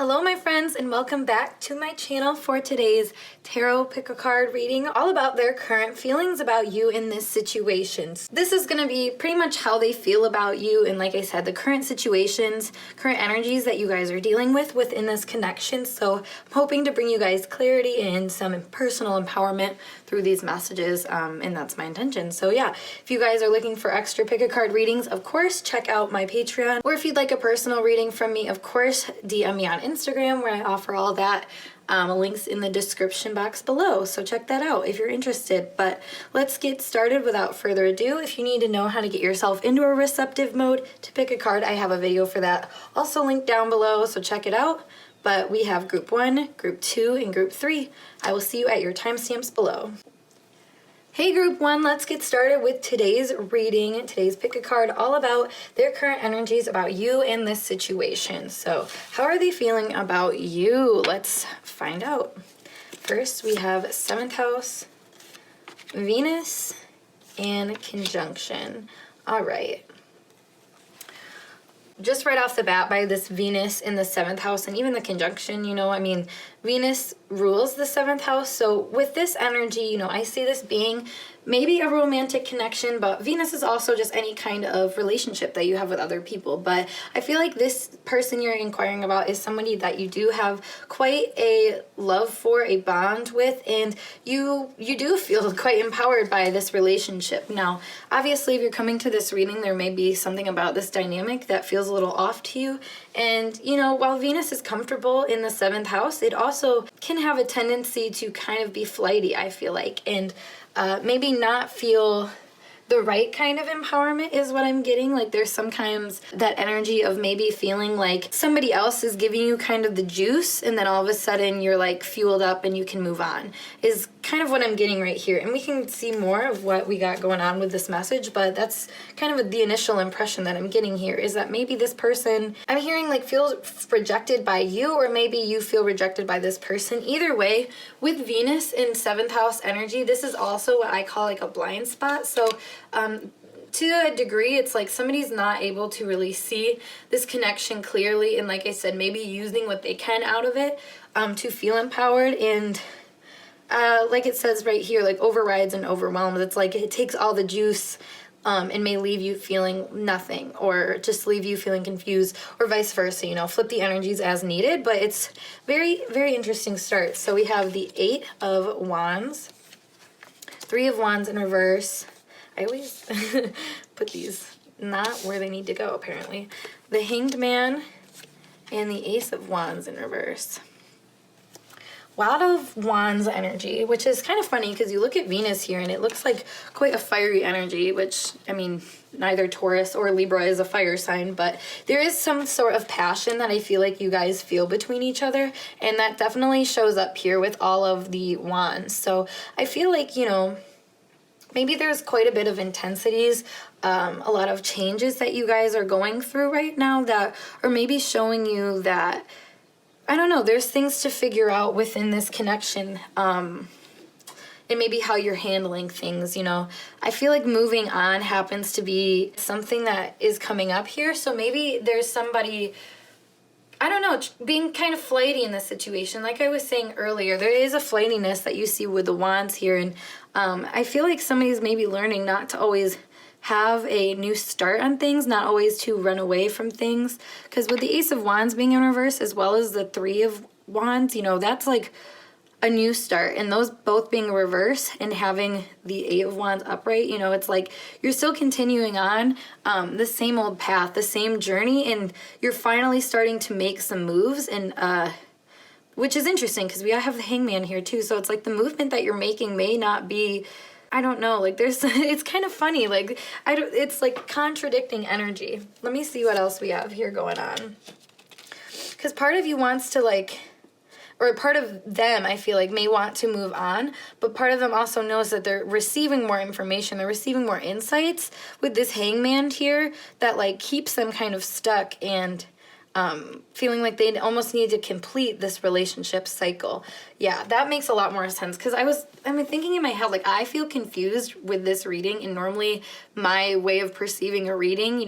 Hello my friends, and welcome back to my channel for today's tarot pick-a-card reading, all about their current feelings about you in this situation. This is going to be pretty much how they feel about you, and like I said, the current situations, current energies that you guys are dealing with within this connection. So I'm hoping to bring you guys clarity and some personal empowerment through these messages, and that's my intention. So yeah, if you guys are looking for extra pick-a-card readings, of course, check out my Patreon, or if you'd like a personal reading from me, of course, DM me on Instagram where I offer all that. Links in the description box below, so check that out if you're interested. But let's get started without further ado. If you need to know how to get yourself into a receptive mode to pick a card, I have a video for that also linked down below, so check it out. But we have group 1, group 2, and group 3. I will see you at your timestamps below. Hey group 1, let's get started with today's reading, today's pick a card, all about their current energies about you in this situation. So how are they feeling about you? Let's find out. First we have 7th house, Venus, and conjunction. All right. Just right off the bat, by this Venus in the 7th house and even the conjunction, Venus rules the 7th house. So with this energy, I see this being maybe a romantic connection, but Venus is also just any kind of relationship that you have with other people. But I feel like this person you're inquiring about is somebody that you do have quite a love for, a bond with, and you do feel quite empowered by this relationship. Now, obviously, if you're coming to this reading, there may be something about this dynamic that feels a little off to you. And, while Venus is comfortable in the 7th house, it also can have a tendency to kind of be flighty, I feel like, and maybe not feel the right kind of empowerment is what I'm getting. Like there's sometimes that energy of maybe feeling like somebody else is giving you kind of the juice, and then all of a sudden you're like fueled up and you can move on, is kind of what I'm getting right here. And we can see more of what we got going on with this message, but that's kind of the initial impression that I'm getting here, is that maybe this person I'm hearing like feels rejected by you, or maybe you feel rejected by this person. Either way, with Venus in 7th house energy, this is also what I call like a blind spot. So to a degree, it's like somebody's not able to really see this connection clearly, and like I said, maybe using what they can out of it to feel empowered, and like it says right here, like overrides and overwhelms. It's like it takes all the juice and may leave you feeling nothing, or just leave you feeling confused, or vice versa, flip the energies as needed. But it's very, very interesting start. So we have the 8 of Wands, 3 of Wands in reverse. I always put these not where they need to go, apparently. The Hanged Man and the Ace of Wands in reverse. A lot of Wands energy, which is kind of funny because you look at Venus here and it looks like quite a fiery energy, which, neither Taurus or Libra is a fire sign, but there is some sort of passion that I feel like you guys feel between each other, and that definitely shows up here with all of the Wands. So I feel like, maybe there's quite a bit of intensities, a lot of changes that you guys are going through right now that are maybe showing you that, I don't know, there's things to figure out within this connection, and maybe how you're handling things, I feel like moving on happens to be something that is coming up here. So maybe there's somebody, I don't know, being kind of flighty in this situation. Like I was saying earlier, there is a flightiness that you see with the Wands here, and I feel like somebody's maybe learning not to always have a new start on things, not always to run away from things. Because with the Ace of Wands being in reverse, as well as the 3 of Wands, that's like a new start. And those both being reverse and having the 8 of Wands upright, it's like you're still continuing on the same old path, the same journey, and you're finally starting to make some moves, and which is interesting because we have the Hangman here too. So it's like the movement that you're making may not be, I don't know, like there's, it's kind of funny, like it's like contradicting energy. Let me see what else we have here going on. Because part of you wants to or part of them, I feel like, may want to move on, but part of them also knows that they're receiving more information, they're receiving more insights with this Hangman here that keeps them kind of stuck and feeling like they almost need to complete this relationship cycle. Yeah, that makes a lot more sense, because I'm thinking in my head, I feel confused with this reading, and normally my way of perceiving a reading,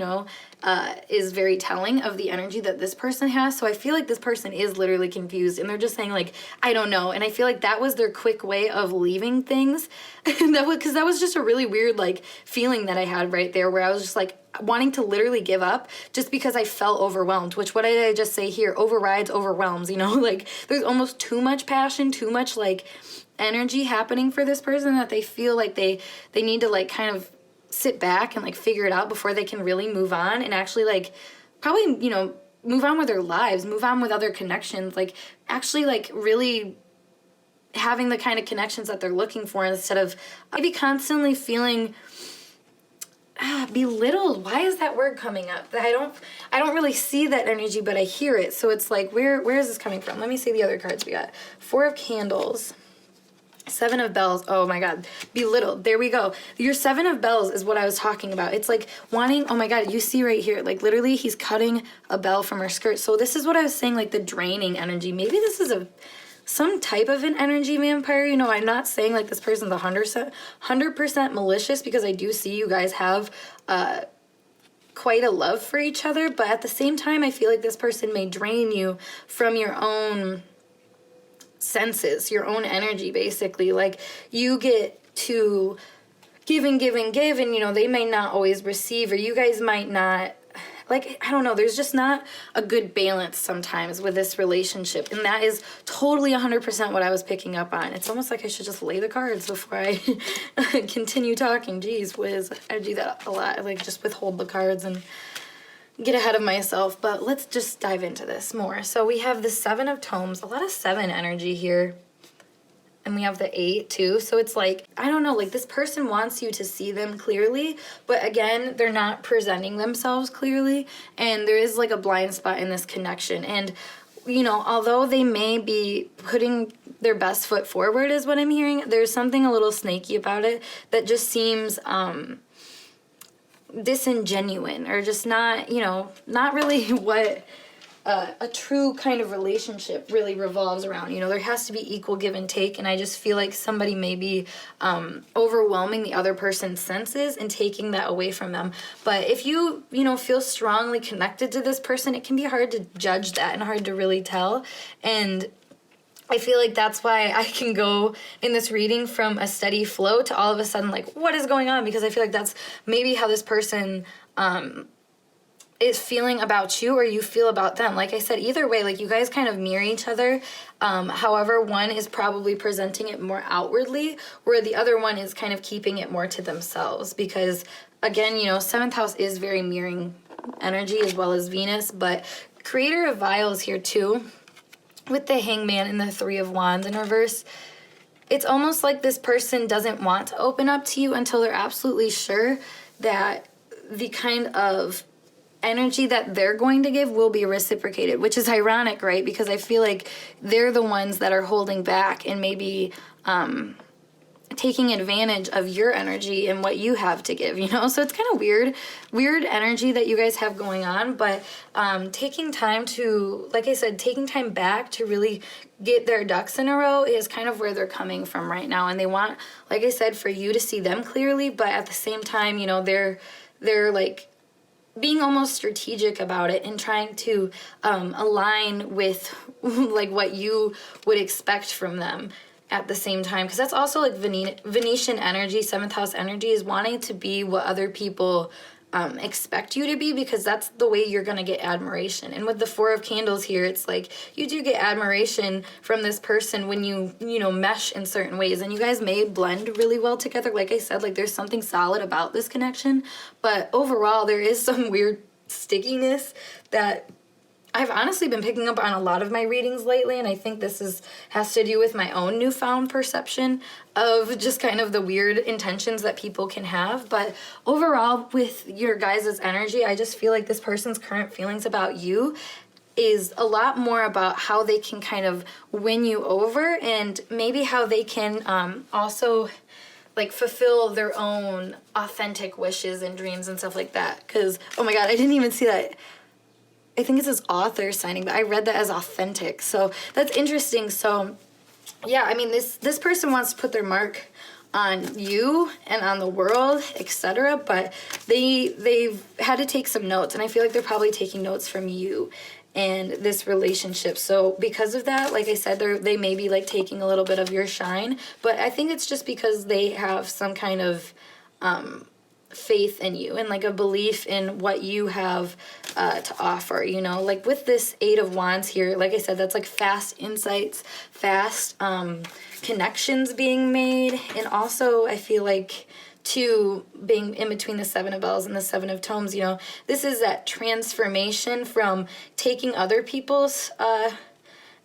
is very telling of the energy that this person has. So I feel like this person is literally confused and they're just saying like, I don't know. And I feel like that was their quick way of leaving things. And because that was just a really weird like feeling that I had right there, where I was just like wanting to literally give up just because I felt overwhelmed, which what did I just say here? Overrides, overwhelms, you know, like there's almost too much passion, too much like energy happening for this person that they feel like they need to like kind of sit back and like figure it out before they can really move on and actually like probably, you know, move on with their lives, move on with other connections, like actually like really having the kind of connections that they're looking for instead of maybe constantly feeling belittled. Why is that word coming up? I don't really see that energy, but I hear it. So it's like, where is this coming from? Let me see the other cards we got. 4 of Candles. 7 of Bells. Oh my God. Belittled. There we go. Your 7 of Bells is what I was talking about. It's like wanting, oh my God, you see right here, like literally he's cutting a bell from her skirt. So this is what I was saying, like the draining energy. Maybe this is some type of an energy vampire. You know, I'm not saying like this person's 100% malicious, because I do see you guys have quite a love for each other. But at the same time, I feel like this person may drain you from your own senses, your own energy, basically. Like you get to give and give and give, and you know they may not always receive, or you guys might not, like, I don't know, there's just not a good balance sometimes with this relationship, and that is totally 100% what I was picking up on. It's almost like I should just lay the cards before I continue talking. Jeez whiz, I do that a lot. I like just withhold the cards and get ahead of myself, but let's just dive into this more. So we have the 7 of Tomes, a lot of 7 energy here, and we have the 8 too. So it's like, I don't know, like this person wants you to see them clearly, but again, they're not presenting themselves clearly, and there is like a blind spot in this connection. And you know, although they may be putting their best foot forward is what I'm hearing, there's something a little snaky about it that just seems disingenuine, or just not, you know, not really what a true kind of relationship really revolves around. You know, there has to be equal give and take, and I just feel like somebody may be overwhelming the other person's senses and taking that away from them. But if you know, feel strongly connected to this person, it can be hard to judge that and hard to really tell. And I feel like that's why I can go in this reading from a steady flow to all of a sudden like, what is going on? Because I feel like that's maybe how this person is feeling about you, or you feel about them. Like I said, either way, like you guys kind of mirror each other. However, one is probably presenting it more outwardly, where the other one is kind of keeping it more to themselves. Because again, you know, 7th house is very mirroring energy as well as Venus, but Creator of Vials here too, with the Hangman and the 3 of Wands in reverse. It's almost like this person doesn't want to open up to you until they're absolutely sure that the kind of energy that they're going to give will be reciprocated, which is ironic, right? Because I feel like they're the ones that are holding back and maybe taking advantage of your energy and what you have to give, you know? So it's kind of weird energy that you guys have going on, but taking time to, like I said, taking time back to really get their ducks in a row is kind of where they're coming from right now. And they want, like I said, for you to see them clearly, but at the same time, you know, they're like being almost strategic about it and trying to align with like what you would expect from them at the same time, because that's also like Venetian energy, 7th house energy, is wanting to be what other people expect you to be, because that's the way you're going to get admiration. And with the 4 of Candles here, it's like you do get admiration from this person when you know, mesh in certain ways, and you guys may blend really well together. Like I said, like there's something solid about this connection, but overall there is some weird stickiness that I've honestly been picking up on a lot of my readings lately, and I think this has to do with my own newfound perception of just kind of the weird intentions that people can have. But overall, with your guys' energy, I just feel like this person's current feelings about you is a lot more about how they can kind of win you over, and maybe how they can also like fulfill their own authentic wishes and dreams and stuff like that. Because, oh my God, I didn't even see that. I think it says author signing, but I read that as authentic. So that's interesting. So yeah, I mean, this person wants to put their mark on you and on the world, etc. But they've had to take some notes, and I feel like they're probably taking notes from you and this relationship. So because of that, like I said, they may be like taking a little bit of your shine, but I think it's just because they have some kind of faith in you and like a belief in what you have to offer, you know. Like with this 8 of Wands here, like I said, that's like fast insights, fast connections being made, and also I feel like too, being in between the 7 of Bells and the 7 of Tomes, you know, this is that transformation from taking other people's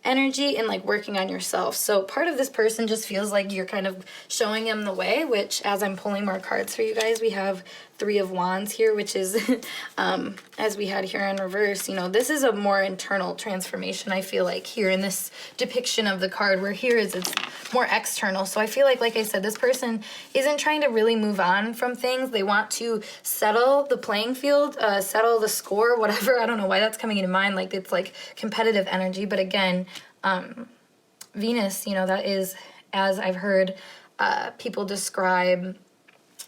energy and like working on yourself. So part of this person just feels like you're kind of showing them the way, which as I'm pulling more cards for you guys, we have 3 of Wands here, which is as we had here in reverse, you know, this is a more internal transformation, I feel like, here in this depiction of the card, where here is it's more external. So I feel like I said, this person isn't trying to really move on from things. They want to settle the playing field, settle the score, whatever. I don't know why that's coming into mind, like it's like competitive energy. But again, Venus, you know, that is, as I've heard people describe,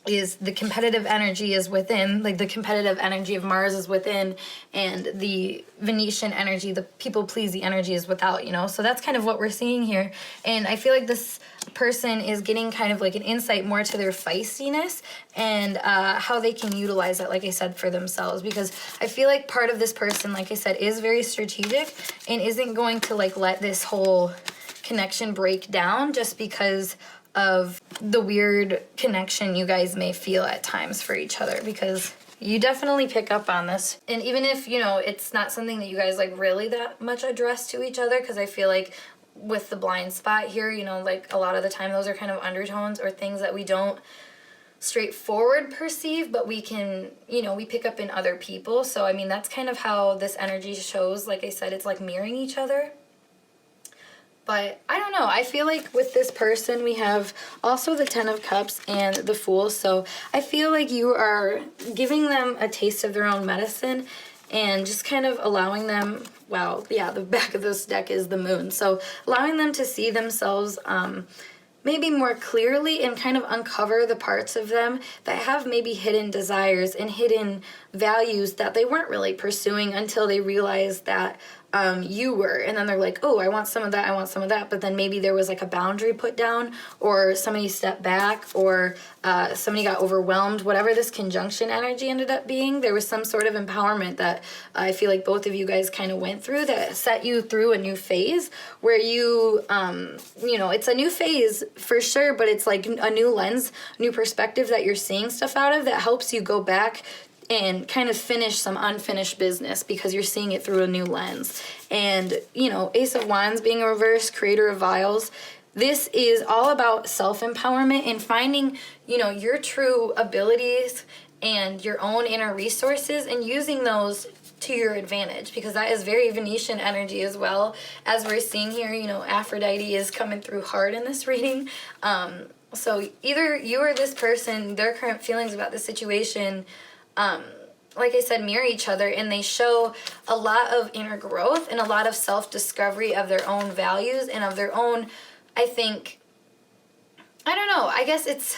is the competitive energy is within, like the competitive energy of Mars is within, and the Venetian energy, the people-pleasing energy, is without, you know? So that's kind of what we're seeing here. And I feel like this person is getting kind of like an insight more to their feistiness and how they can utilize that, like I said, for themselves. Because I feel like part of this person, like I said, is very strategic and isn't going to like let this whole connection break down just because of the weird connection you guys may feel at times for each other, because you definitely pick up on this. And even if, you know, it's not something that you guys like really that much address to each other, because I feel like with the blind spot here, you know, like a lot of the time those are kind of undertones or things that we don't straightforward perceive, but we can, you know, we pick up in other people. So I mean, that's kind of how this energy shows. Like I said, it's like mirroring each other. But I don't know, I feel like with this person we have also the 10 of Cups and the Fool. So I feel like you are giving them a taste of their own medicine and just kind of allowing them, wow, yeah, the back of this deck is the Moon. So allowing them to see themselves maybe more clearly and kind of uncover the parts of them that have maybe hidden desires and hidden values that they weren't really pursuing until they realized that you were. And then they're like, oh, I want some of that, I want some of that. But then maybe there was like a boundary put down, or somebody stepped back, or somebody got overwhelmed. Whatever this conjunction energy ended up being, there was some sort of empowerment that I feel like both of you guys kind of went through that set you through a new phase where you, you know, it's a new phase for sure, but it's like a new lens, new perspective that you're seeing stuff out of that helps you go back and kind of finish some unfinished business because you're seeing it through a new lens. And, you know, Ace of Wands being a reverse, Creator of Vials, this is all about self-empowerment and finding, you know, your true abilities and your own inner resources and using those to your advantage, because that is very Venetian energy as well. As we're seeing here, you know, Aphrodite is coming through hard in this reading. So either you or this person, their current feelings about the situation, like I said, mirror each other, and they show a lot of inner growth and a lot of self-discovery of their own values and of their own, I think, I don't know, I guess it's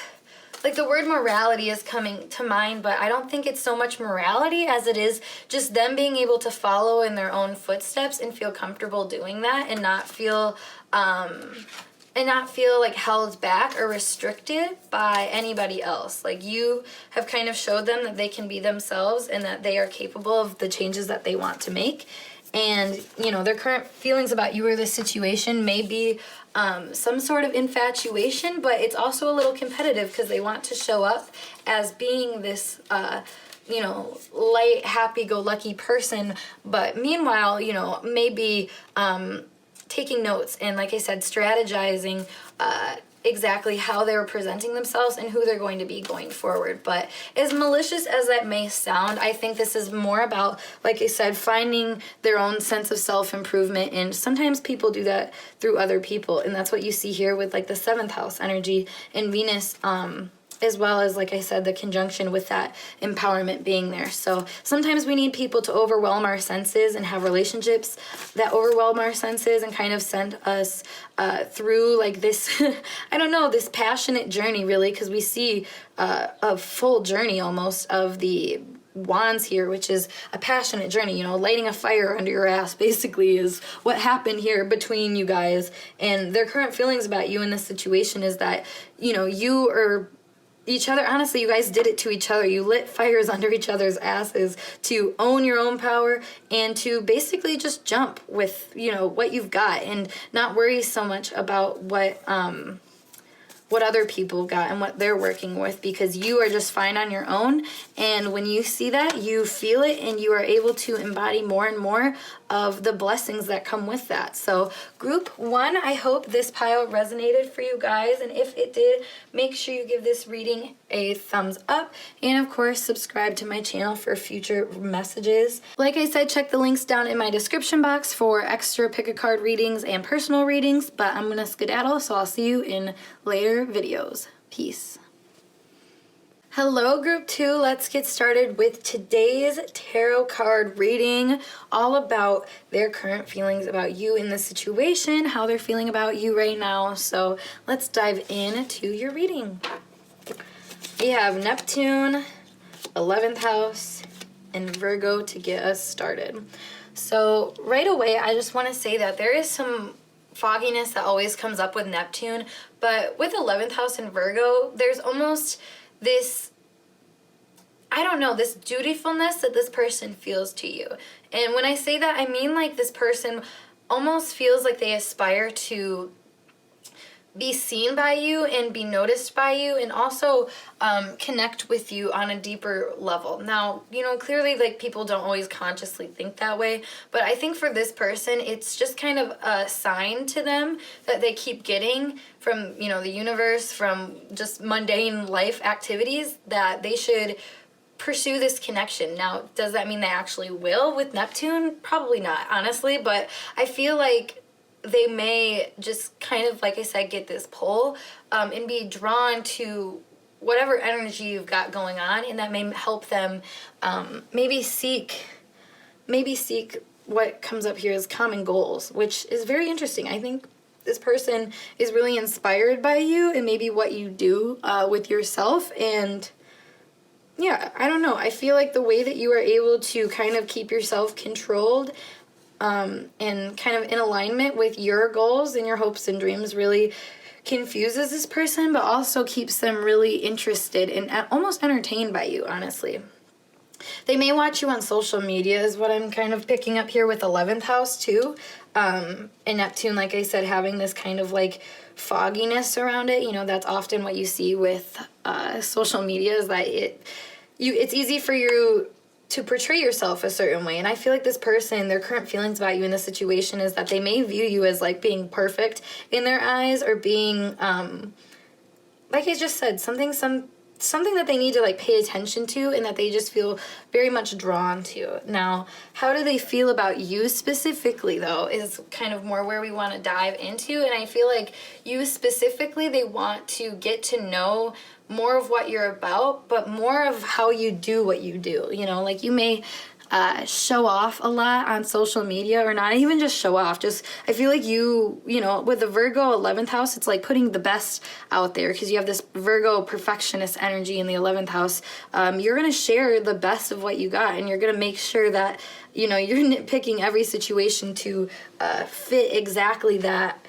like the word morality is coming to mind, but I don't think it's so much morality as it is just them being able to follow in their own footsteps and feel comfortable doing that and not feel like held back or restricted by anybody else. Like you have kind of showed them that they can be themselves and that they are capable of the changes that they want to make. And, you know, their current feelings about you or this situation may be some sort of infatuation, but it's also a little competitive because they want to show up as being this, you know, light, happy-go-lucky person. But meanwhile, you know, maybe taking notes and, like I said, strategizing exactly how they're presenting themselves and who they're going to be going forward. But as malicious as that may sound, I think this is more about, like I said, finding their own sense of self-improvement. And sometimes people do that through other people. And that's what you see here with like the 7th house energy and Venus as well as, like I said, the conjunction with that empowerment being there. So sometimes we need people to overwhelm our senses and have relationships that overwhelm our senses and kind of send us through like this, I don't know, this passionate journey, really, because we see a full journey almost of the wands here, which is a passionate journey, you know, lighting a fire under your ass basically is what happened here between you guys. And their current feelings about you in this situation is that, you know, you are each other. Honestly, you guys did it to each other. You lit fires under each other's asses to own your own power and to basically just jump with, you know, what you've got and not worry so much about what other people got and what they're working with, because you are just fine on your own. And when you see that, you feel it and you are able to embody more and more of the blessings that come with that. So group 1, I hope this pile resonated for you guys, and if it did, make sure you give this reading a thumbs up, and of course subscribe to my channel for future messages. Like I said, check the links down in my description box for extra pick a card readings and personal readings, but I'm gonna skedaddle, so I'll see you in later videos. Peace. Hello group 2, let's get started with today's tarot card reading, all about their current feelings about you in the situation, how they're feeling about you right now. So let's dive into your reading. We have Neptune, 11th house, and Virgo to get us started. So right away, I just want to say that there is some fogginess that always comes up with Neptune, but with 11th house and Virgo, there's almost this, I don't know, this dutifulness that this person feels to you. And when I say that, I mean like this person almost feels like they aspire to be seen by you and be noticed by you, and also connect with you on a deeper level. Now, you know, clearly like people don't always consciously think that way, but I think for this person, it's just kind of a sign to them that they keep getting from, you know, the universe, from just mundane life activities, that they should pursue this connection. Now, does that mean they actually will with Neptune? Probably not, honestly, but I feel like they may just kind of, like I said, get this pull and be drawn to whatever energy you've got going on, and that may help them maybe seek what comes up here as common goals, which is very interesting. I think this person is really inspired by you and maybe what you do with yourself. And yeah, I don't know. I feel like the way that you are able to kind of keep yourself controlled and kind of in alignment with your goals and your hopes and dreams really confuses this person, but also keeps them really interested and almost entertained by you, honestly. They may watch you on social media is what I'm kind of picking up here with 11th house too. And Neptune, like I said, having this kind of like fogginess around it. You know, that's often what you see with social media, is that it's easy for you to portray yourself a certain way. And I feel like this person, their current feelings about you in this situation is that they may view you as like being perfect in their eyes, or being, like I just said, something that they need to like pay attention to, and that they just feel very much drawn to. Now, how do they feel about you specifically, though, is kind of more where we want to dive into. And I feel like you specifically, they want to get to know more of what you're about, but more of how you do what you do. You know, like you may show off a lot on social media, or not even just show off. Just, I feel like you know, with the Virgo 11th house, it's like putting the best out there, because you have this Virgo perfectionist energy in the 11th house. You're going to share the best of what you got, and you're going to make sure that, you know, you're nitpicking every situation to fit exactly that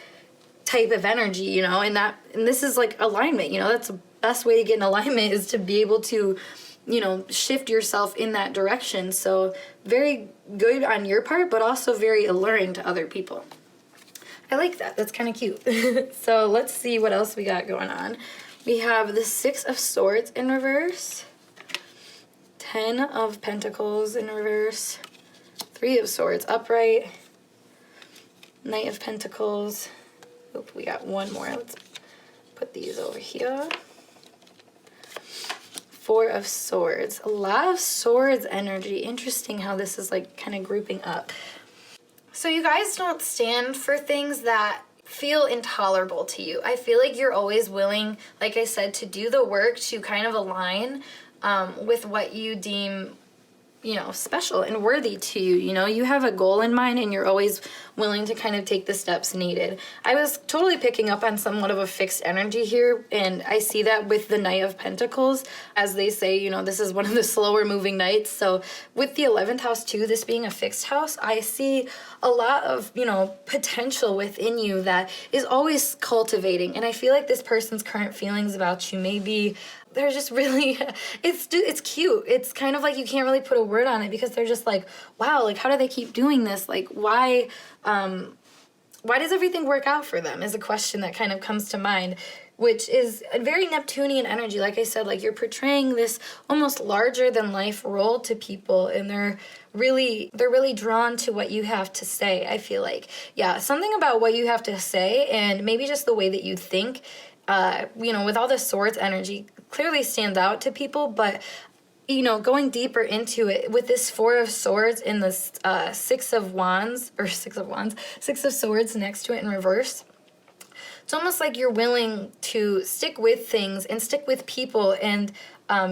type of energy, you know, and this is like alignment, you know, that's the best way to get in alignment, is to be able to, you know, shift yourself in that direction. So very good on your part, but also very alluring to other people. I like that. That's kind of cute. So let's see what else we got going on. We have the 6 of Swords in reverse, 10 of Pentacles in reverse, 3 of Swords upright, Knight of Pentacles. Oop, we got one more. Let's put these over here. 4 of Swords. A lot of Swords energy. Interesting how this is like kind of grouping up. So you guys don't stand for things that feel intolerable to you. I feel like you're always willing, like I said, to do the work to kind of align with what you deem, special and worthy to you. You have a goal in mind and you're always willing to kind of take the steps needed. I was totally picking up on somewhat of a fixed energy here, and I see that with the Knight of Pentacles. As they say, this is one of the slower moving nights. So with the 11th house too, this being a fixed house, I see a lot of, potential within you that is always cultivating. And I feel like this person's current feelings about you may be, they're just really, it's cute. It's kind of like you can't really put a word on it because they're just like, wow, like how do they keep doing this? Like why does everything work out for them is a question that kind of comes to mind, which is a very Neptunian energy. Like I said, like you're portraying this almost larger than life role to people, and they're really drawn to what you have to say. I feel like, yeah, something about what you have to say and maybe just the way that you think, with all the swords energy clearly stands out to people, but going deeper into it with this 4 of Swords and the 6 of Swords next to it in reverse, it's almost like you're willing to stick with things and stick with people and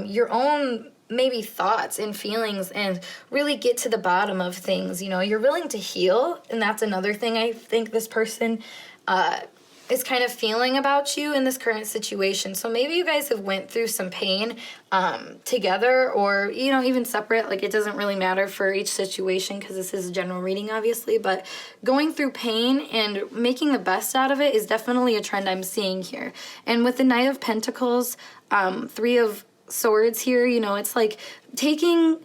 your own maybe thoughts and feelings and really get to the bottom of things. You're willing to heal, and that's another thing I think this person is kind of feeling about you in this current situation. So maybe you guys have went through some pain together, or even separate. Like it doesn't really matter for each situation because this is a general reading obviously, but going through pain and making the best out of it is definitely a trend I'm seeing here. And with the Knight of Pentacles, 3 of Swords here, it's like taking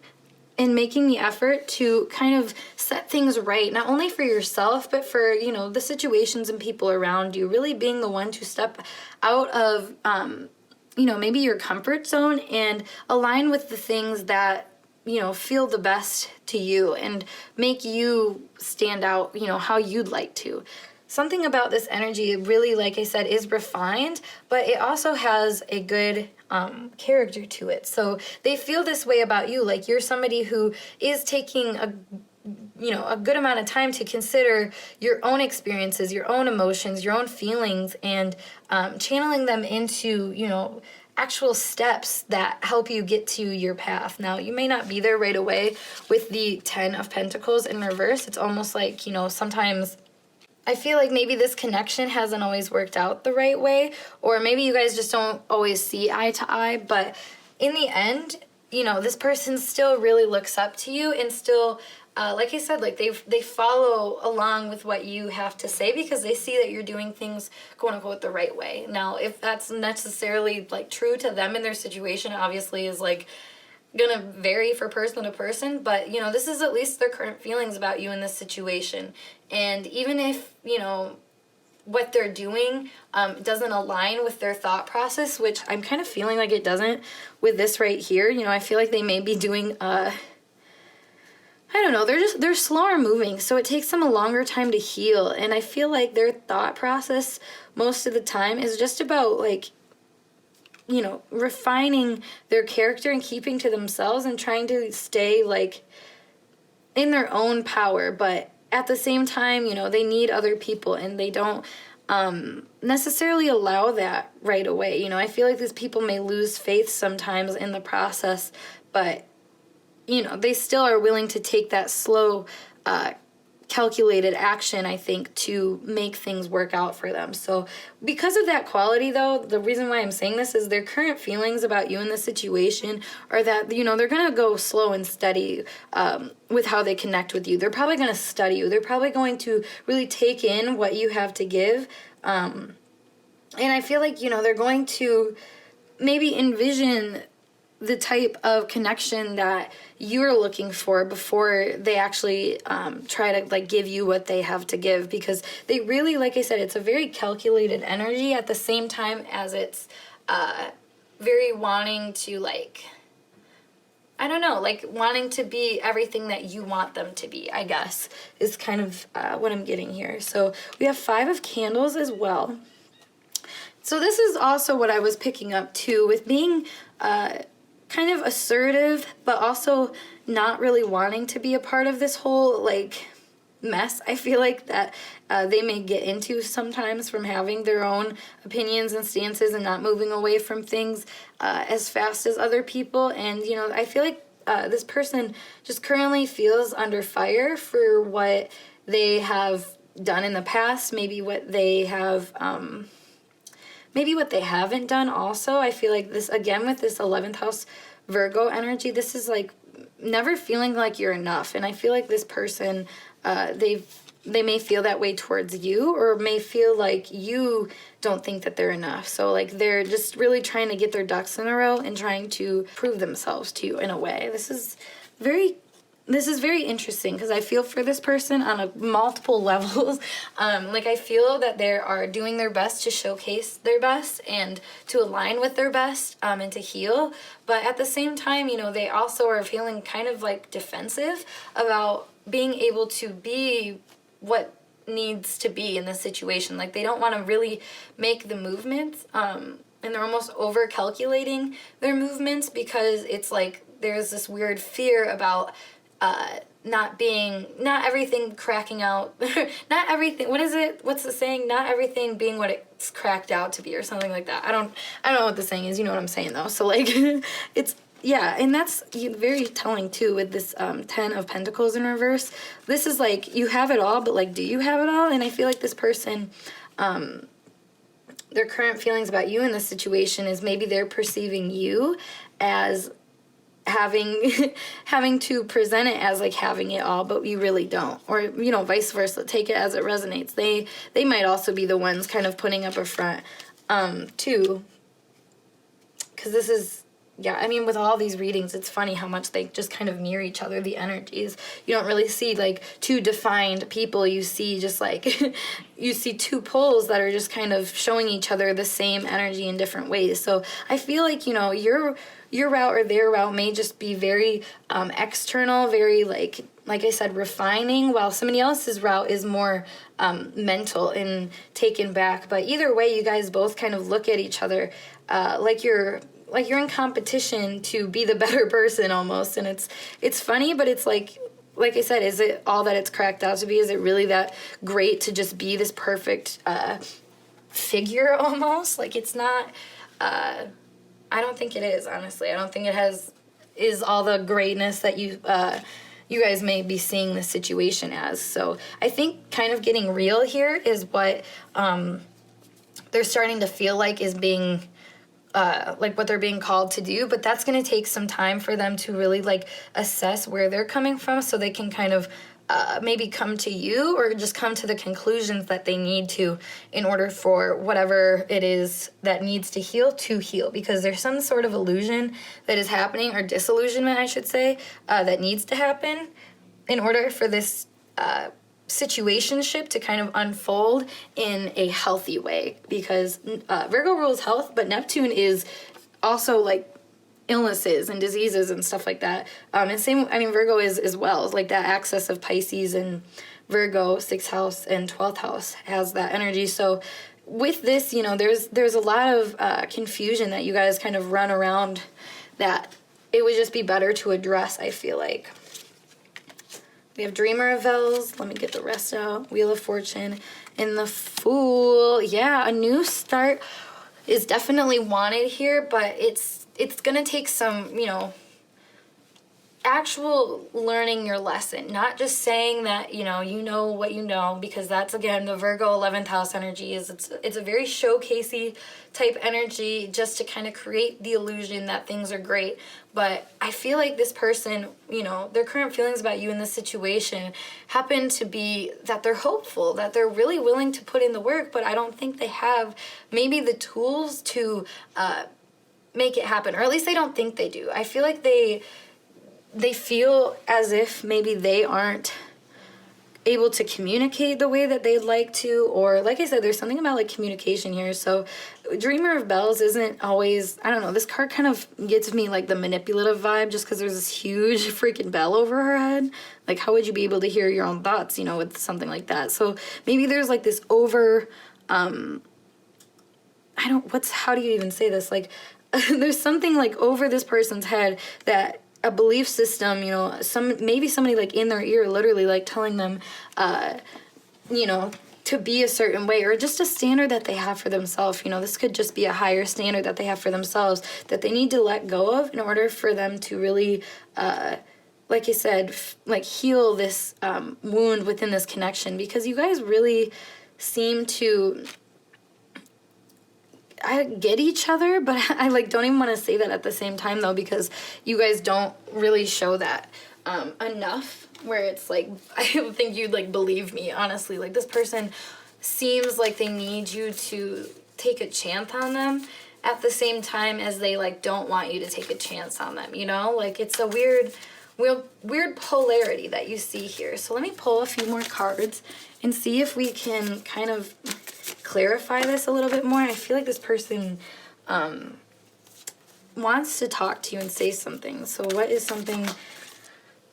and making the effort to kind of set things right, not only for yourself, but for, the situations and people around you, really being the one to step out of, maybe your comfort zone and align with the things that, feel the best to you and make you stand out, how you'd like to. Something about this energy really, like I said, is refined, but it also has a good character to it. So they feel this way about you, like you're somebody who is taking a good amount of time to consider your own experiences, your own emotions, your own feelings, and channeling them into, actual steps that help you get to your path. Now, you may not be there right away with the 10 of Pentacles in reverse. It's almost like, sometimes I feel like maybe this connection hasn't always worked out the right way, or maybe you guys just don't always see eye to eye, but in the end, this person still really looks up to you and still, like I said, like they follow along with what you have to say because they see that you're doing things, quote unquote, the right way. Now, if that's necessarily like true to them in their situation, obviously is like gonna vary for person to person, but this is at least their current feelings about you in this situation. And even if what they're doing doesn't align with their thought process, which I'm kind of feeling like it doesn't with this right here, I feel like they may be doing I don't know, they're slower moving, so it takes them a longer time to heal. And I feel like their thought process most of the time is just about like refining their character and keeping to themselves and trying to stay like in their own power, but at the same time, they need other people and they don't necessarily allow that right away. I feel like these people may lose faith sometimes in the process, but they still are willing to take that slow, calculated action, I think, to make things work out for them. So because of that quality, though, the reason why I'm saying this is their current feelings about you in this situation are that, they're going to go slow and steady with how they connect with you. They're probably going to study you. They're probably going to really take in what you have to give. And I feel like, they're going to maybe envision the type of connection that you're looking for before they actually try to like give you what they have to give, because they really, like I said, it's a very calculated energy at the same time as it's very wanting to like, I don't know, like wanting to be everything that you want them to be, I guess, is kind of what I'm getting here. So we have 5 of Candles as well. So this is also what I was picking up too, with being kind of assertive, but also not really wanting to be a part of this whole, like, mess I feel like that they may get into sometimes from having their own opinions and stances and not moving away from things as fast as other people. And, you know, I feel like this person just currently feels under fire for what they have done in the past, maybe what they have, maybe what they haven't done also. I feel like this, again, with this 11th house Virgo energy, this is like never feeling like you're enough. And I feel like this person, they may feel that way towards you, or may feel like you don't think that they're enough. So like they're just really trying to get their ducks in a row and trying to prove themselves to you in a way. This is very interesting because I feel for this person on a multiple levels. Like I feel that they are doing their best to showcase their best and to align with their best and to heal. But at the same time, you know, they also are feeling kind of like defensive about being able to be what needs to be in this situation. Like they don't want to really make the movements, and they're almost over calculating their movements because it's like there's this weird fear about not everything cracking out, not everything, what's the saying, not everything being what it's cracked out to be, or something like that. I don't know what the saying is, you know what I'm saying though. So like it's, yeah, and that's very telling too with this 10 of Pentacles in reverse. This is like, you have it all, but like, do you have it all? And I feel like this person, their current feelings about you in this situation is maybe they're perceiving you as having to present it as like having it all, but you really don't. Or, you know, vice versa. Take it as it resonates. They might also be the ones kind of putting up a front too. Because this is, yeah, I mean, with all these readings, it's funny how much they just kind of mirror each other, the energies. You don't really see, like, two defined people. You see just, like, you see two poles that are just kind of showing each other the same energy in different ways. So I feel like, you know, your route or their route may just be very external, very, like I said, refining, while somebody else's route is more mental and taken back. But either way, you guys both kind of look at each other like you're in competition to be the better person almost. And it's funny, but it's like I said, is it all that it's cracked out to be? Is it really that great to just be this perfect figure almost? Like, it's not, I don't think it is, honestly. I don't think it is all the greatness that you guys may be seeing the situation as. So I think kind of getting real here is what they're starting to feel like is being like what they're being called to do, but that's going to take some time for them to really like assess where they're coming from, so they can kind of maybe come to you or just come to the conclusions that they need to in order for whatever it is that needs to heal, because there's some sort of illusion that is happening, or disillusionment I should say, that needs to happen in order for this situationship to kind of unfold in a healthy way, because Virgo rules health, but Neptune is also like illnesses and diseases and stuff like that. And same, I mean, Virgo is as well, like that axis of Pisces and Virgo, 6th house and 12th house has that energy. So with this, you know, there's a lot of confusion that you guys kind of run around that it would just be better to address, I feel like. We have Dreamer of Bells. Let me get the rest out. Wheel of Fortune and the Fool. Yeah, a new start is definitely wanted here, but it's going to take some, you know, actual learning your lesson, not just saying that, you know what you know, because that's, again, the Virgo 11th house energy is it's a very showcasey type energy, just to kind of create the illusion that things are great. But I feel like this person, you know, their current feelings about you in this situation happen to be that they're hopeful, that they're really willing to put in the work, but I don't think they have maybe the tools to make it happen, or at least they don't think they do. I feel like they feel as if maybe they aren't able to communicate the way that they'd like to, or like I said, there's something about like communication here. So Dreamer of Bells isn't always, I don't know, this card kind of gives me like the manipulative vibe, just because there's this huge freaking bell over her head. Like, how would you be able to hear your own thoughts, you know, with something like that? So maybe there's like this over, how do you even say this? Like, there's something like over this person's head that a belief system, you know, maybe somebody like in their ear literally like telling them, you know, to be a certain way, or just a standard that they have for themselves. You know, this could just be a higher standard that they have for themselves that they need to let go of in order for them to really, like I said, like heal this wound within this connection, because you guys really seem to get each other, but I like don't even want to say that at the same time though, because you guys don't really show that enough, where it's like, I don't think you'd like believe me, honestly. Like, this person seems like they need you to take a chance on them at the same time as they like don't want you to take a chance on them, you know? Like, it's a weird polarity that you see here. So let me pull a few more cards and see if we can kind of clarify this a little bit more. I feel like this person wants to talk to you and say something. So what is something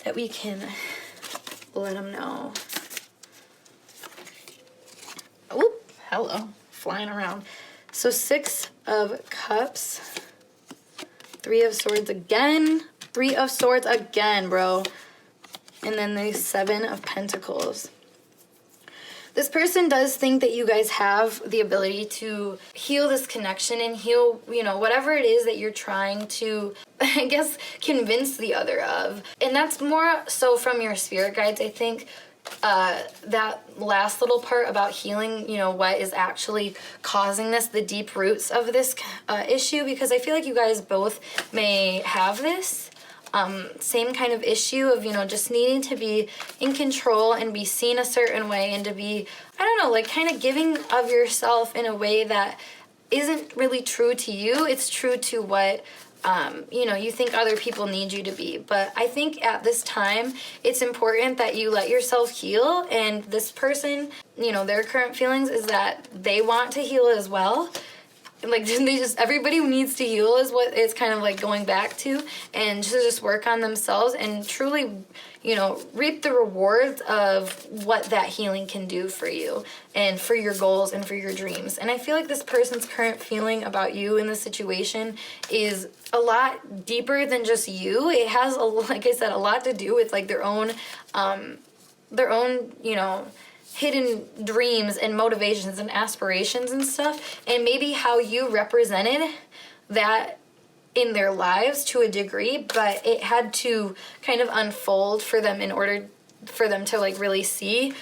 that we can let them know? Oop, hello, flying around. So 6 of Cups, 3 of Swords again, 3 of Swords again, bro. And then the 7 of Pentacles. This person does think that you guys have the ability to heal this connection and heal, you know, whatever it is that you're trying to, I guess, convince the other of. And that's more so from your spirit guides, I think. That last little part about healing, you know, what is actually causing this, the deep roots of this issue, because I feel like you guys both may have this same kind of issue of, you know, just needing to be in control and be seen a certain way, and to be, I don't know, like kind of giving of yourself in a way that isn't really true to you. It's true to what you know, you think other people need you to be. But I think at this time, it's important that you let yourself heal. And this person, you know, their current feelings is that they want to heal as well. Like, everybody needs to heal is what it's kind of like going back to, and just work on themselves and truly, you know, reap the rewards of what that healing can do for you and for your goals and for your dreams. And I feel like this person's current feeling about you in this situation is a lot deeper than just you. It has, like I said, a lot to do with like their own, you know, hidden dreams and motivations and aspirations and stuff, and maybe how you represented that in their lives to a degree, but it had to kind of unfold for them in order for them to like really see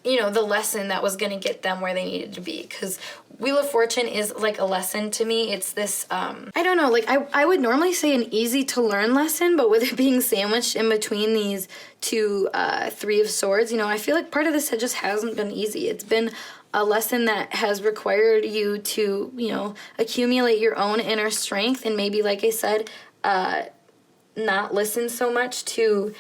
you know, the lesson that was going to get them where they needed to be. Because Wheel of Fortune is like a lesson to me. It's this, I don't know, like I would normally say an easy to learn lesson, but with it being sandwiched in between these two 3 of Swords, you know, I feel like part of this just hasn't been easy. It's been a lesson that has required you to, you know, accumulate your own inner strength, and maybe, like I said, not listen so much to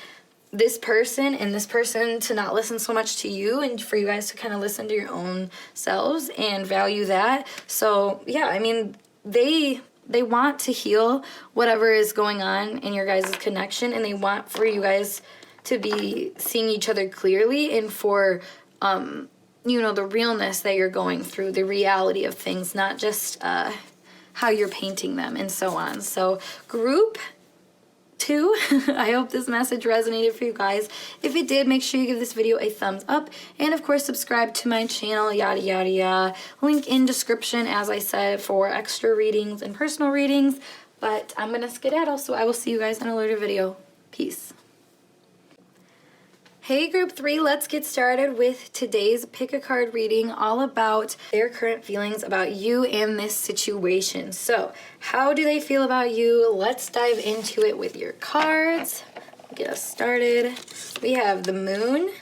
this person, and this person to not listen so much to you, and for you guys to kind of listen to your own selves and value that. So yeah, I mean, they want to heal whatever is going on in your guys' connection, and they want for you guys to be seeing each other clearly, and for you know, the realness that you're going through, the reality of things, not just how you're painting them and so on. So group 2, I hope this message resonated for you guys. If it did, make sure you give this video a thumbs up, and of course subscribe to my channel, yada yada yada. Link in description, as I said, for extra readings and personal readings. But I'm gonna skedaddle, so I will see you guys in a later video. Peace. Hey group 3, let's get started with today's pick a card reading, all about their current feelings about you and this situation. So how do they feel about you? Let's dive into it with your cards. Get us started. We have the Moon,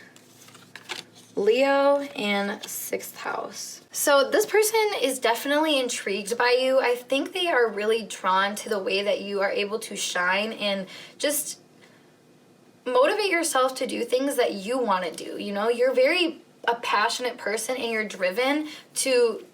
Leo, and 6th house. So this person is definitely intrigued by you. I think they are really drawn to the way that you are able to shine and just motivate yourself to do things that you want to do. You know, you're a passionate person, and you're driven to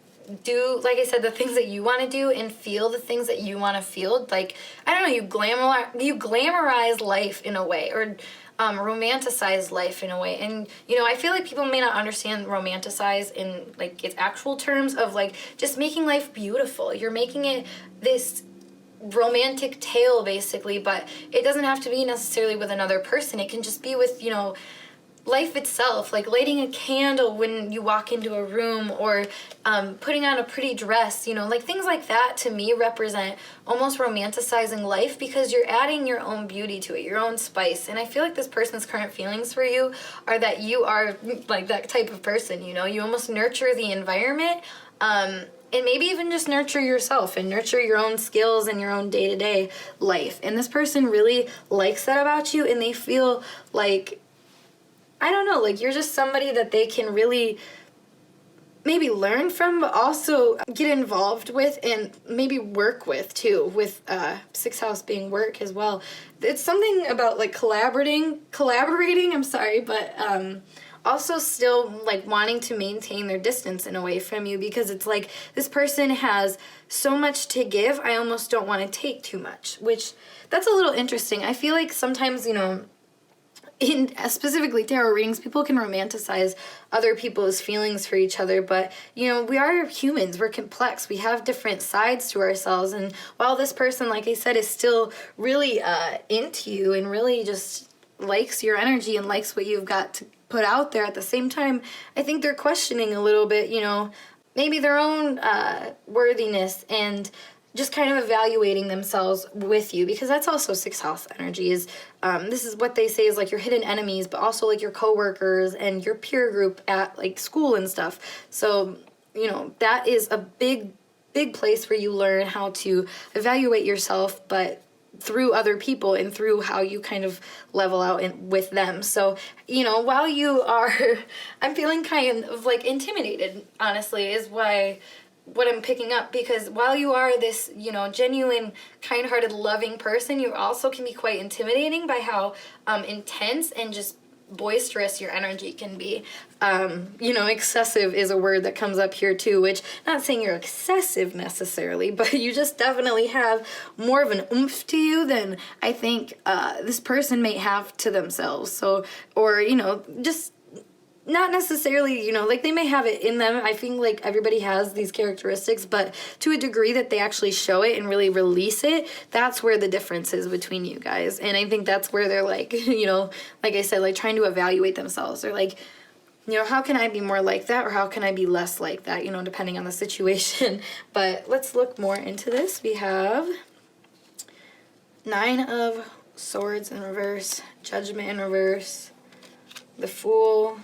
do, like I said, the things that you want to do and feel the things that you want to feel. Like, I don't know, you glamorize life in a way, or romanticize life in a way. And, you know, I feel like people may not understand romanticize in like its actual terms of like just making life beautiful. You're making it this romantic tale basically, but it doesn't have to be necessarily with another person. It can just be with, you know, life itself, like lighting a candle when you walk into a room, or putting on a pretty dress, you know, like things like that to me represent almost romanticizing life, because you're adding your own beauty to it, your own spice. And I feel like this person's current feelings for you are that you are like that type of person, you know, you almost nurture the environment, and maybe even just nurture yourself and nurture your own skills and your own day-to-day life. And this person really likes that about you, and they feel like, I don't know, like you're just somebody that they can really maybe learn from, but also get involved with and maybe work with too, with sixth house being work as well. It's something about like collaborating, but also still like wanting to maintain their distance in a way from you, because it's like this person has so much to give, I almost don't want to take too much, which that's a little interesting. I feel like sometimes, you know, in specifically tarot readings, people can romanticize other people's feelings for each other, but you know, we are humans, we're complex, we have different sides to ourselves, and while this person, like I said, is still really into you and really just likes your energy and likes what you've got to put out there, at the same time, I think they're questioning a little bit, you know, maybe their own worthiness, and just kind of evaluating themselves with you, because that's also sixth house energy. Is this is what they say is like your hidden enemies, but also like your coworkers and your peer group at like school and stuff. So, you know, that is a big place where you learn how to evaluate yourself, but through other people and through how you kind of level out with them. So, you know, while you are, I'm feeling kind of like intimidated, honestly, is what I'm picking up, because while you are this, you know, genuine, kind-hearted, loving person, you also can be quite intimidating by how intense and just boisterous your energy can be. You know, excessive is a word that comes up here too, which, not saying you're excessive necessarily, but you just definitely have more of an oomph to you than I think this person may have to themselves. So, or, you know, just not necessarily, you know, like they may have it in them. I think like everybody has these characteristics, but to a degree that they actually show it and really release it, that's where the difference is between you guys. And I think that's where they're like, you know, like I said, like trying to evaluate themselves. They're like, you know, how can I be more like that, or how can I be less like that, you know, depending on the situation. But let's look more into this. We have 9 of Swords in reverse, Judgment in reverse, the Fool,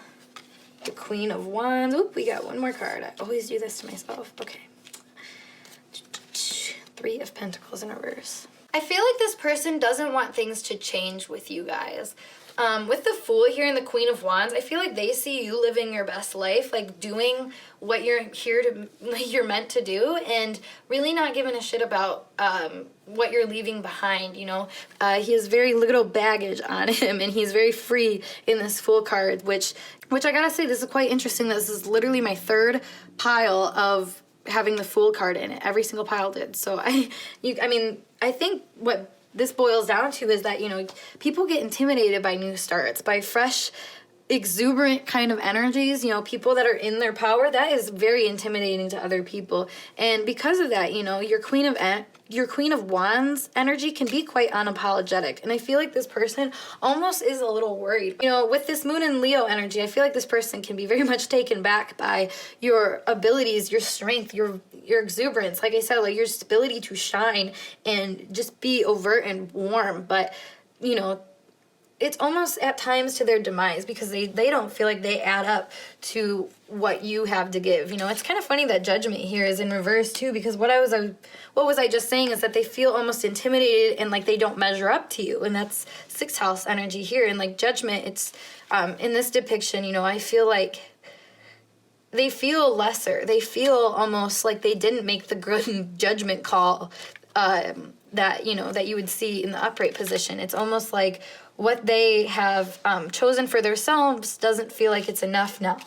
the Queen of Wands. Oop, we got one more card. I always do this to myself. Okay. 3 of Pentacles in reverse. I feel like this person doesn't want things to change with you guys. With the Fool here and the Queen of Wands, I feel like they see you living your best life, like doing what you're here to, you're meant to do, and really not giving a shit about what you're leaving behind, you know. He has very little baggage on him, and he's very free in this Fool card, which I gotta say, this is quite interesting. This is literally my 3rd pile of having the Fool card in it. Every single pile did. So I mean, I think what this boils down to is that, you know, people get intimidated by new starts, by fresh, exuberant kind of energies. You know, people that are in their power, that is very intimidating to other people. And because of that, you know, your Queen of Wands energy can be quite unapologetic. And I feel like this person almost is a little worried. You know, with this Moon and Leo energy, I feel like this person can be very much taken back by your abilities, your strength, your exuberance. Like I said, like your ability to shine and just be overt and warm. But, you know, it's almost at times to their demise, because they don't feel like they add up to what you have to give. You know, it's kind of funny that Judgment here is in reverse too, because what was I just saying is that they feel almost intimidated and like they don't measure up to you, and that's 6th house energy here. And like Judgment, it's in this depiction, you know, I feel like they feel lesser. They feel almost like they didn't make the good judgment call that, you know, that you would see in the upright position. It's almost like what they have chosen for themselves doesn't feel like it's enough now.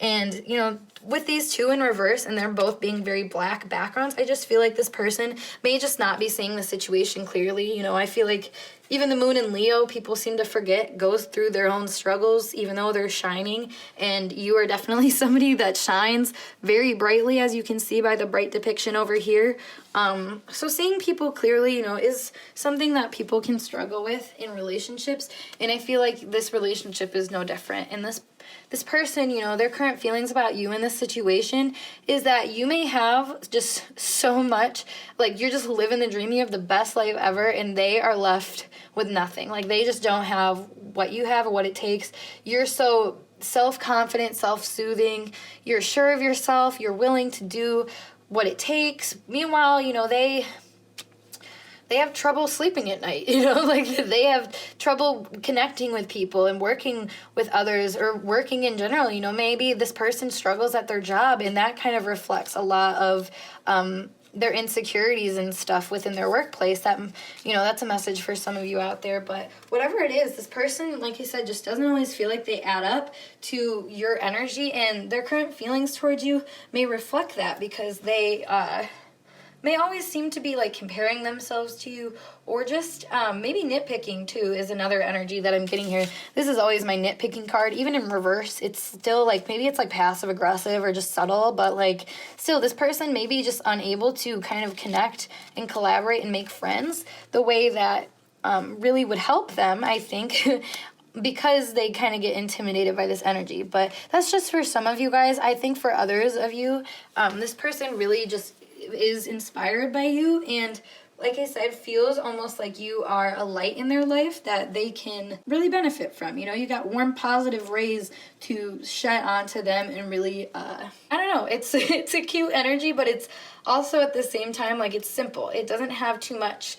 And, you know, with these 2 in reverse, and they're both being very black backgrounds, I just feel like this person may just not be seeing the situation clearly. You know, I feel like even the moon in Leo, people seem to forget, goes through their own struggles, even though they're shining. And you are definitely somebody that shines very brightly, as you can see by the bright depiction over here. So seeing people clearly, you know, is something that people can struggle with in relationships. And I feel like this relationship is no different. And this person, you know, their current feelings about you in this situation is that you may have just so much, like you're just living the dream, you have the best life ever, and they are left with nothing. Like they just don't have what you have or what it takes. You're so self-confident, self-soothing, you're sure of yourself, you're willing to do what it takes. Meanwhile, you know, they have trouble sleeping at night, you know, like they have trouble connecting with people and working with others or working in general. You know, maybe this person struggles at their job, and that kind of reflects a lot of their insecurities and stuff within their workplace. That, you know, that's a message for some of you out there. But whatever it is, this person, like I said, just doesn't always feel like they add up to your energy, and their current feelings towards you may reflect that, because they may always seem to be like comparing themselves to you, or just maybe nitpicking too is another energy that I'm getting here. This is always my nitpicking card. Even in reverse, it's still like, maybe it's like passive aggressive or just subtle, but like still this person may be just unable to kind of connect and collaborate and make friends the way that really would help them, I think. Because they kind of get intimidated by this energy. But that's just for some of you guys. I think for others of you, this person really just is inspired by you, and like I said, feels almost like you are a light in their life that they can really benefit from. You know, you got warm, positive rays to shed onto them, and really, I don't know, it's a cute energy, but it's also at the same time, like, it's simple. It doesn't have too much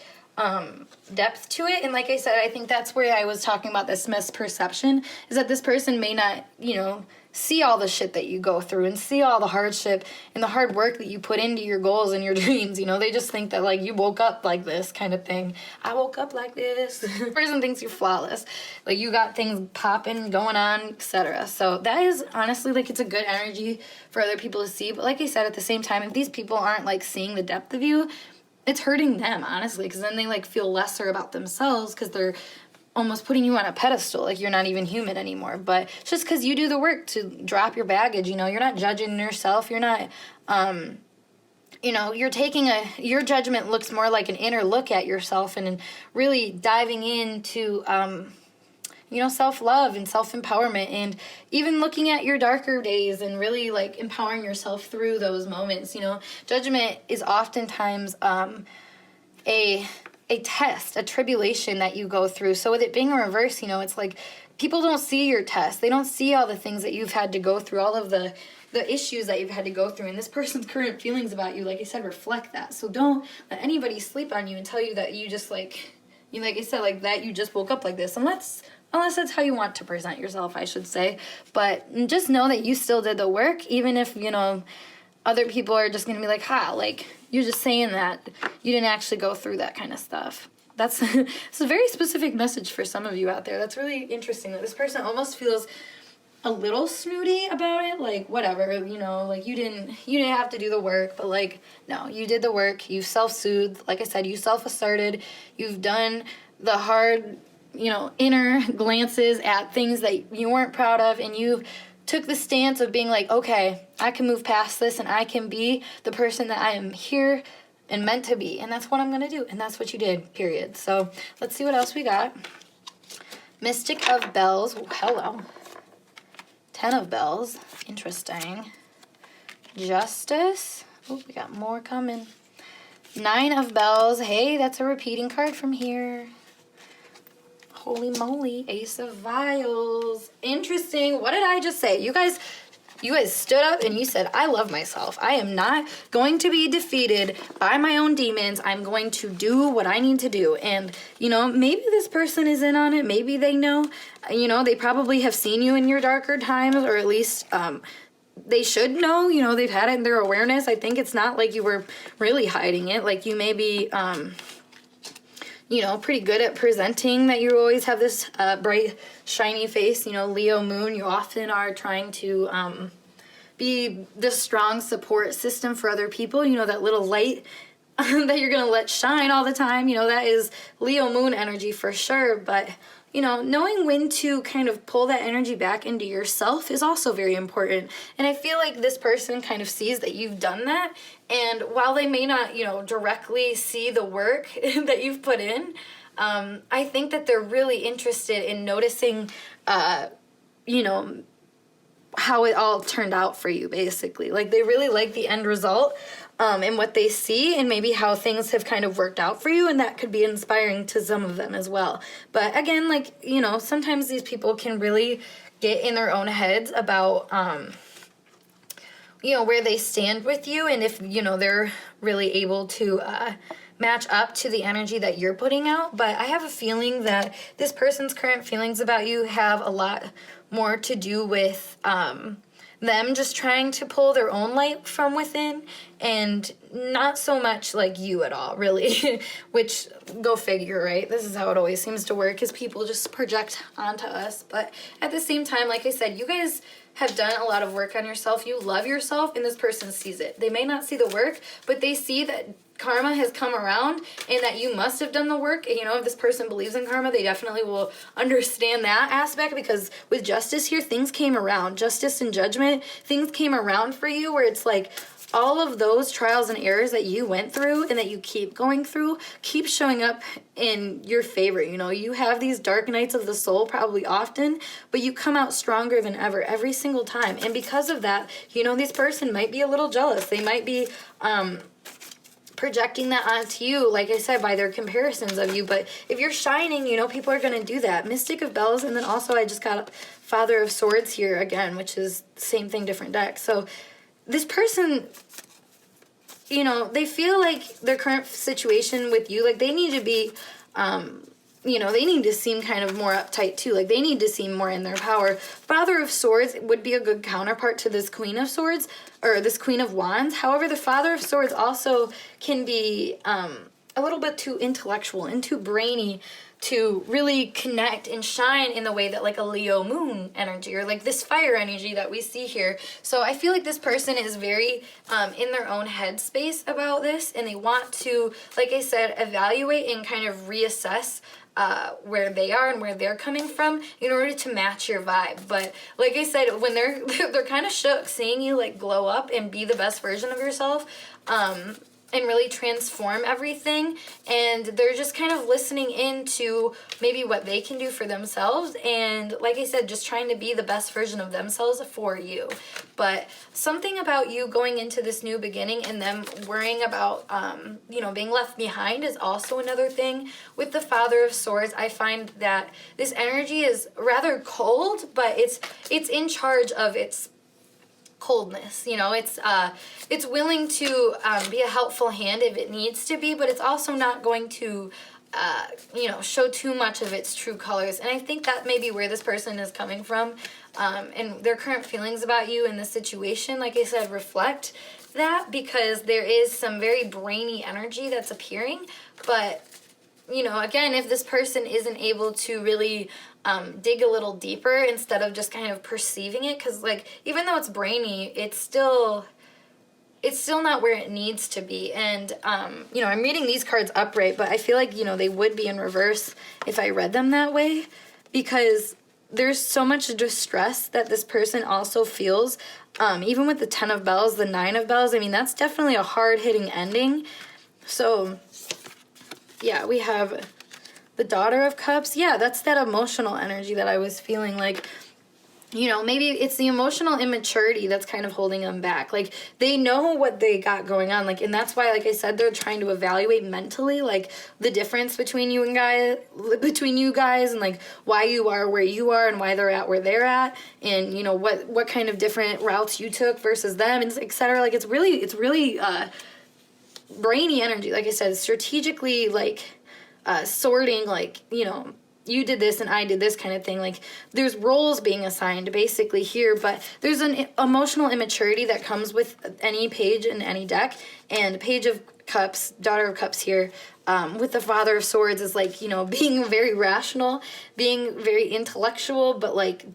depth to it. And like I said, I think that's where I was talking about this misperception, is that this person may not, you know, see all the shit that you go through and see all the hardship and the hard work that you put into your goals and your dreams. You know, they just think that like you woke up like this kind of thing. I woke up like this. The person thinks you're flawless, like you got things popping, going on, etc. So that is honestly, like, it's a good energy for other people to see. But like I said, at the same time, if these people aren't like seeing the depth of you, it's hurting them, honestly, because then they like feel lesser about themselves, because they're almost putting you on a pedestal, like you're not even human anymore. But it's just because you do the work to drop your baggage, you know, you're not judging yourself, you're not, you know, you're taking your judgment looks more like an inner look at yourself, and really diving into, you know, self-love and self-empowerment, and even looking at your darker days and really like empowering yourself through those moments. You know, judgment is oftentimes a test, a tribulation that you go through. So with it being a reverse, you know, it's like people don't see your test. They don't see all the things that you've had to go through, all of the issues that you've had to go through. And this person's current feelings about you, like I said, reflect that. So don't let anybody sleep on you and tell you that you just like I said, like that you just woke up like this. Unless that's how you want to present yourself, I should say. But just know that you still did the work, even if, you know, other people are just going to be like, like, you're just saying that. You didn't actually go through that kind of stuff. It's a very specific message for some of you out there. That's really interesting, that this person almost feels a little snooty about it. Like, whatever, you know, like you didn't have to do the work, but like, no, you did the work. You self-soothed. Like I said, you self-asserted. You've done the hard, you know, inner glances at things that you weren't proud of, and you took the stance of being like, okay, I can move past this, and I can be the person that I am here and meant to be, and that's what I'm gonna do, and that's what you did, period. So let's see what else we got. Mystic of Bells. Ooh, hello. 10 of Bells. Interesting. Justice. Oh, we got more coming. 9 of Bells. Hey, that's a repeating card from here. Holy moly. Ace of Vials. Interesting. What did I just say? You guys stood up and you said, I love myself. I am not going to be defeated by my own demons. I'm going to do what I need to do. And, you know, maybe this person is in on it. Maybe they know. You know, they probably have seen you in your darker times, or at least they should know. You know, they've had it in their awareness. I think it's not like you were really hiding it. Like, you may be you know, pretty good at presenting that you always have this bright, shiny face. You know, Leo moon, you often are trying to be the strong support system for other people. You know, that little light that you're going to let shine all the time. You know, that is Leo moon energy for sure. But, you know, knowing when to kind of pull that energy back into yourself is also very important. And I feel like this person kind of sees that you've done that. And while they may not, you know, directly see the work that you've put in, I think that they're really interested in noticing, you know, how it all turned out for you, basically. Like, they really like the end result, and what they see, and maybe how things have kind of worked out for you, and that could be inspiring to some of them as well. But again, like, you know, sometimes these people can really get in their own heads about, you know, where they stand with you, and if, you know, they're really able to match up to the energy that you're putting out. But I have a feeling that this person's current feelings about you have a lot more to do with them just trying to pull their own light from within, and not so much like you at all, really. Which, go figure, right? This is how it always seems to work, is people just project onto us. But at the same time, like I said, you guys have done a lot of work on yourself. You love yourself, and this person sees it. They may not see the work, but they see that karma has come around and that you must have done the work. And, you know, if this person believes in karma, they definitely will understand that aspect, because with justice here, things came around. Justice and judgment, things came around for you, where it's like all of those trials and errors that you went through and that you keep going through keep showing up in your favor. You know, you have these dark nights of the soul probably often, but you come out stronger than ever every single time. And because of that, you know, this person might be a little jealous. They might be projecting that onto you, like I said, by their comparisons of you. But if you're shining, you know, people are going to do that. Mystic of Bells, and then also I just got Father of Swords here again, which is same thing, different deck. So this person, you know, they feel like their current situation with you, like they need to be, you know, they need to seem kind of more uptight too. Like they need to seem more in their power. Father of Swords would be a good counterpart to this Queen of Swords, or this Queen of Wands. However, the Father of Swords also can be a little bit too intellectual and too brainy to really connect and shine in the way that like a Leo moon energy, or like this fire energy that we see here. So I feel like this person is very in their own headspace about this, and they want to, like I said, evaluate and kind of reassess where they are and where they're coming from in order to match your vibe. But like I said, when they're kind of shook seeing you like glow up and be the best version of yourself, and really transform everything, and they're just kind of listening into maybe what they can do for themselves, and like I said, just trying to be the best version of themselves for you. But something about you going into this new beginning and them worrying about you know, being left behind is also another thing. With the Father of Swords, I find that this energy is rather cold, but it's in charge of its coldness. You know, it's willing to be a helpful hand if it needs to be, but it's also not going to you know, show too much of its true colors. And I think that may be where this person is coming from, and their current feelings about you in this situation, like I said, reflect that, because there is some very brainy energy that's appearing. But, you know, again, if this person isn't able to really dig a little deeper instead of just kind of perceiving it, because like even though it's brainy, it's still not where it needs to be. And you know, I'm reading these cards upright, but I feel like, you know, they would be in reverse if I read them that way, because there's so much distress that this person also feels, even with the 10 of Bells, the 9 of Bells. I mean, that's definitely a hard-hitting ending. So yeah, we have the Daughter of Cups. Yeah, that's that emotional energy that I was feeling. Like, you know, maybe it's the emotional immaturity that's kind of holding them back. Like, they know what they got going on. Like, and that's why, like I said, they're trying to evaluate mentally, like, the difference between you guys, and, like, why you are where you are and why they're at where they're at. And, you know, what kind of different routes you took versus them, and et cetera. Like, it's really brainy energy. Like I said, strategically, like, sorting, like, you know, you did this and I did this kind of thing. Like, there's roles being assigned basically here, but there's an emotional immaturity that comes with any page in any deck. And Page of Cups, Daughter of Cups here, with the Father of Swords is like, you know, being very rational, being very intellectual, but like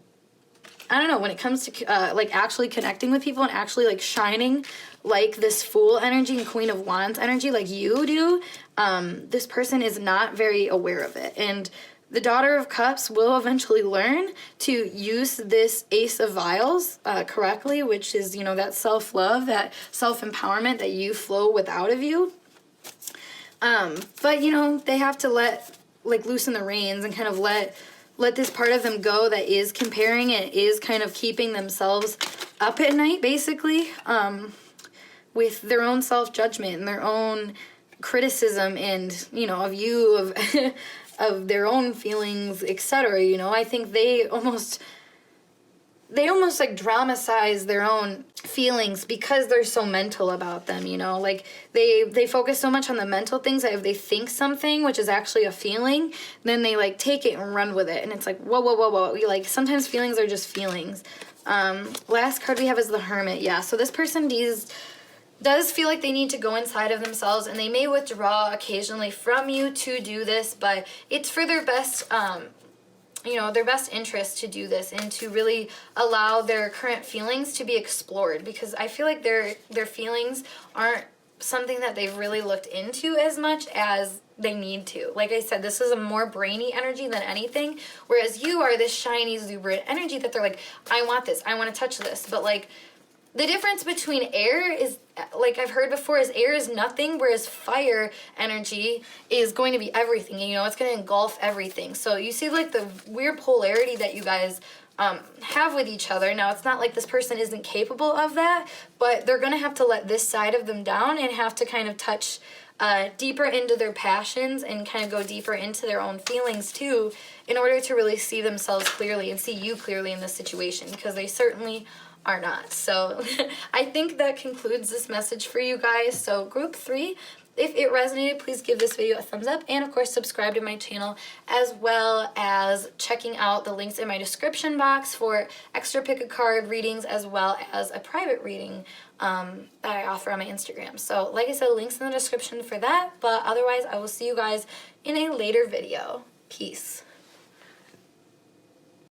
I don't know, when it comes to like actually connecting with people and actually like shining like this Fool energy and Queen of Wands energy like you do, this person is not very aware of it. And the Daughter of Cups will eventually learn to use this Ace of Vials correctly, which is, you know, that self-love, that self-empowerment that you flow with out of you. But, you know, they have to loosen the reins and kind of let this part of them go that is comparing and is kind of keeping themselves up at night, basically, with their own self-judgment and their own criticism and, you know, of of their own feelings, etc. You know, I think they almost like dramatize their own feelings because they're so mental about them, you know, like they focus so much on the mental things that if they think something, which is actually a feeling, then they like take it and run with it. And it's like, whoa. Like sometimes feelings are just feelings. Last card we have is the Hermit. Yeah. So this person does feel like they need to go inside of themselves, and they may withdraw occasionally from you to do this, but it's for their best, you know, their best interest to do this and to really allow their current feelings to be explored, because I feel like their feelings aren't something that they've really looked into as much as they need to. Like I said, this is a more brainy energy than anything, whereas you are this shiny, exuberant energy that they're like, I want this, I want to touch this, but like, the difference between air is, like I've heard before, is air is nothing, whereas fire energy is going to be everything. You know, it's going to engulf everything. So you see like the weird polarity that you guys have with each other. Now, it's not like this person isn't capable of that, but they're going to have to let this side of them down and have to kind of touch deeper into their passions and kind of go deeper into their own feelings too, in order to really see themselves clearly and see you clearly in this situation, because they certainly are not. So I think that concludes this message for you guys. So group 3, if it resonated, please give this video a thumbs up, and of course subscribe to my channel, as well as checking out the links in my description box for extra pick a card readings, as well as a private reading that I offer on my Instagram. So like I said, links in the description for that, but otherwise I will see you guys in a later video. Peace.